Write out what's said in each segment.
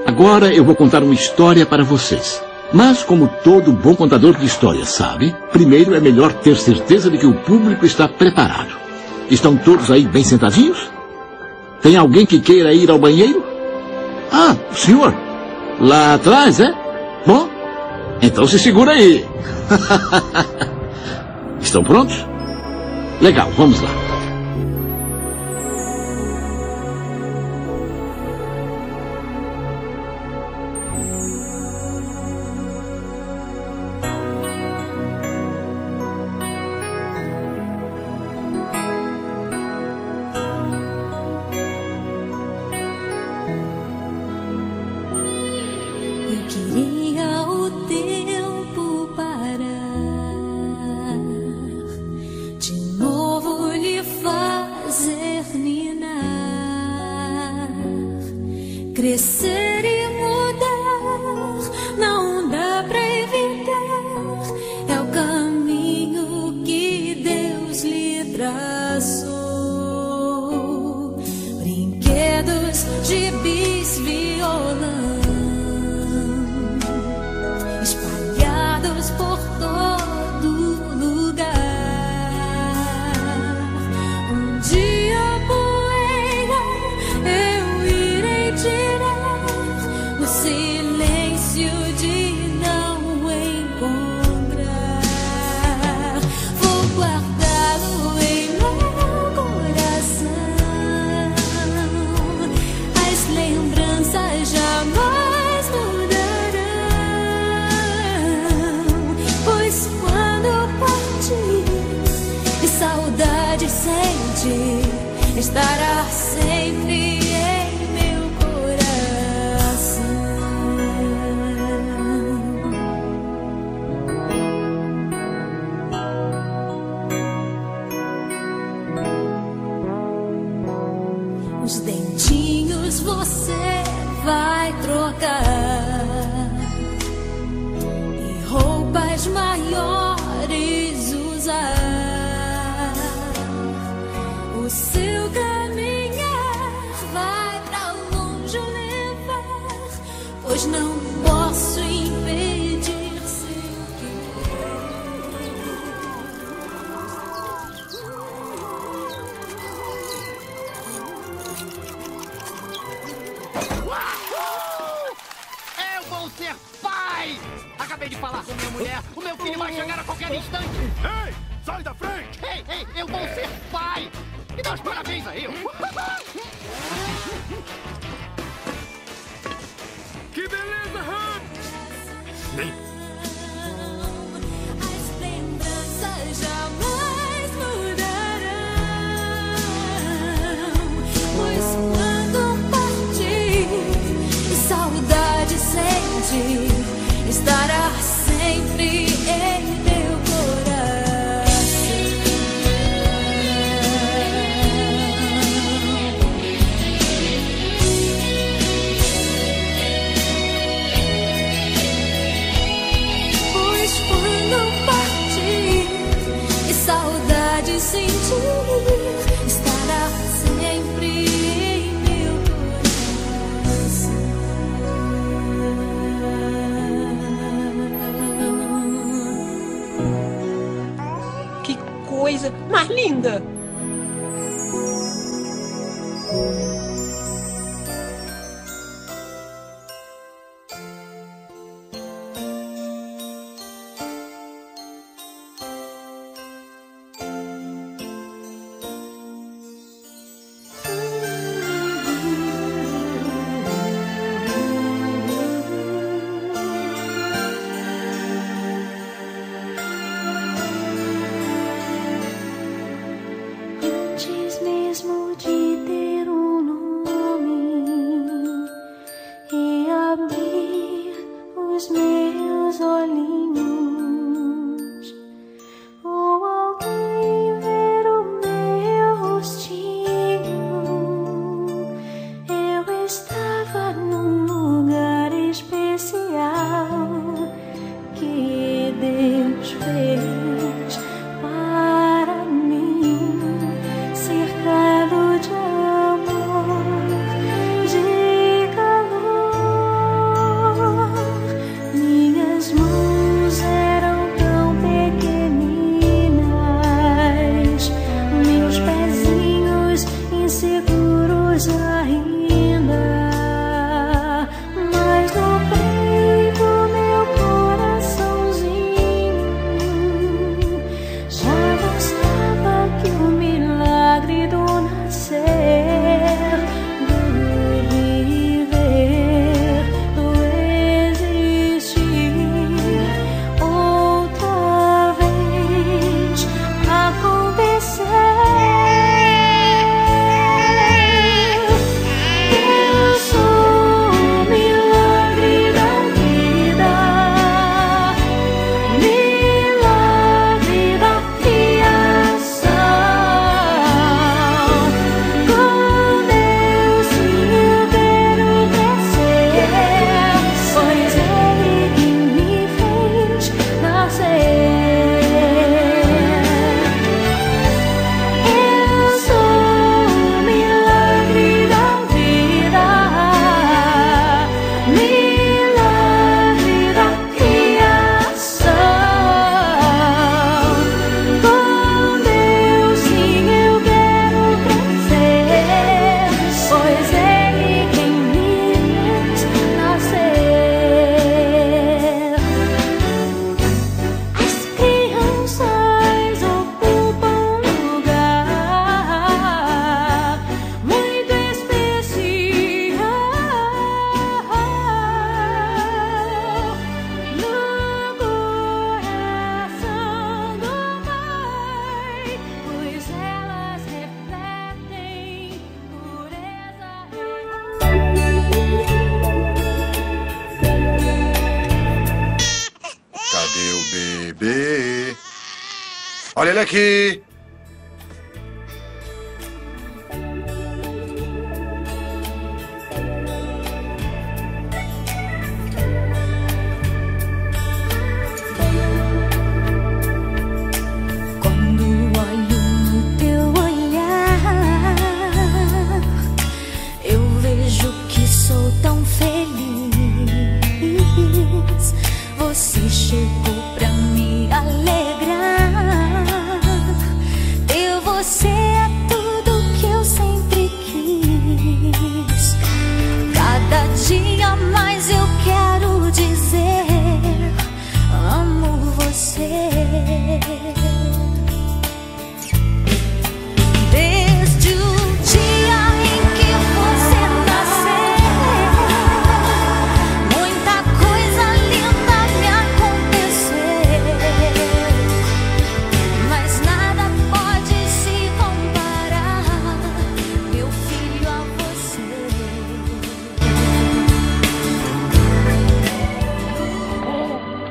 Agora eu vou contar uma história para vocês. Mas, como todo bom contador de histórias sabe, primeiro é melhor ter certeza de que o público está preparado. Estão todos aí bem sentadinhos? Tem alguém que queira ir ao banheiro? Ah, o senhor. Lá atrás, é? Bom, então se segura aí. Estão prontos? Legal, vamos lá. Crescer e mudar não dá pra evitar, é o caminho que Deus lhe traçou. Brinquedos, gibis, violão espalhados por todo lugar. Um dia eu irei tirar no silêncio de não encontrar. Vou guardá-lo em meu coração. As lembranças jamais mudarão, pois quando partir e saudade sentir, estará sempre em meu coração. Os dentinhos você vai trocar e roupas maiores usar. O seu caminhar vai pra longe levar, pois não posso impedir seu Eu vou ser pai! Acabei de falar com minha mulher. O meu filho vai chegar a qualquer instante. Ei, sai da frente! Ei, eu vou ser pai! Me dá os parabéns a eu! Que beleza, Ham! As lembranças jamais mudarão, pois quando partir e saudade sentir, estará sempre em meu coração. Pois quando partir e saudade sentir, estará sempre em meu coração. Que coisa mais linda! Antes mesmo de ter um Olha ele aqui. Quando olho no teu olhar, eu vejo que sou tão feliz. Você chegou pra me alegrar. Ter você é tudo que eu sempre quis. Cada dia mais eu quero dizer: amo você. Desde o dia em que você nasceu, muita coisa linda me aconteceu, mas nada pode se comparar, meu filho, a você.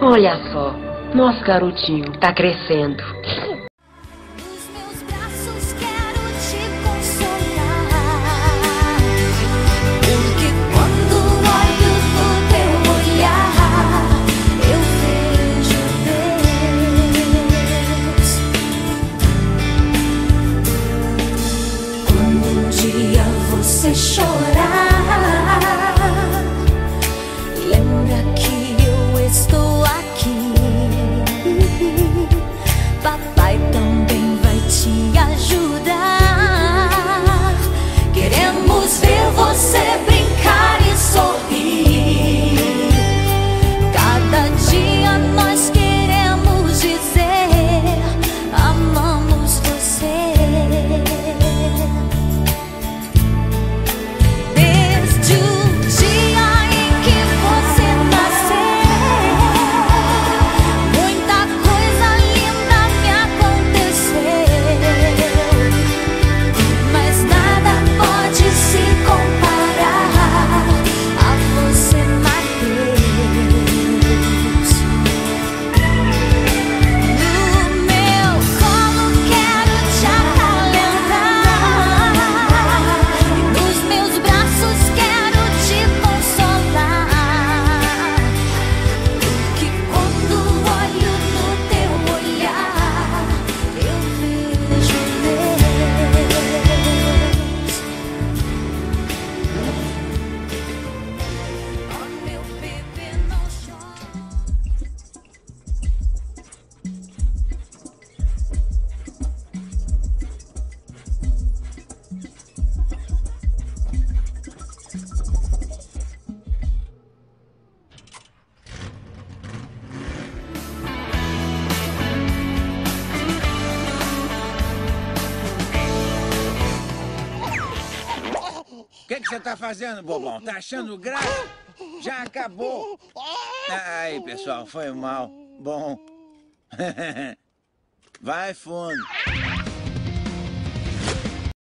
Olha só, nosso garotinho tá crescendo. Nos meus braços quero te consolar, porque quando olho no teu olhar, eu vejo Deus. Quando um dia você chorar, lembra que eu estou aqui. Papai também vai te ajudar. Queremos ver você brincar e sorrir. Cada dia nós queremos dizer: amamos você. Desde o dia em que você nasceu, muita coisa linda me aconteceu, mas nada pode se comparar a você, Mateus. No meu colo quero te acalentar, e nos meus braços quero te consolar, porque quando olho no teu olhar, eu vejo Deus. Oh, meu bebê, não chora. O que você tá fazendo, bobão? Tá achando graça? Já acabou. Aí, pessoal, foi mal. Bom. Vai fundo.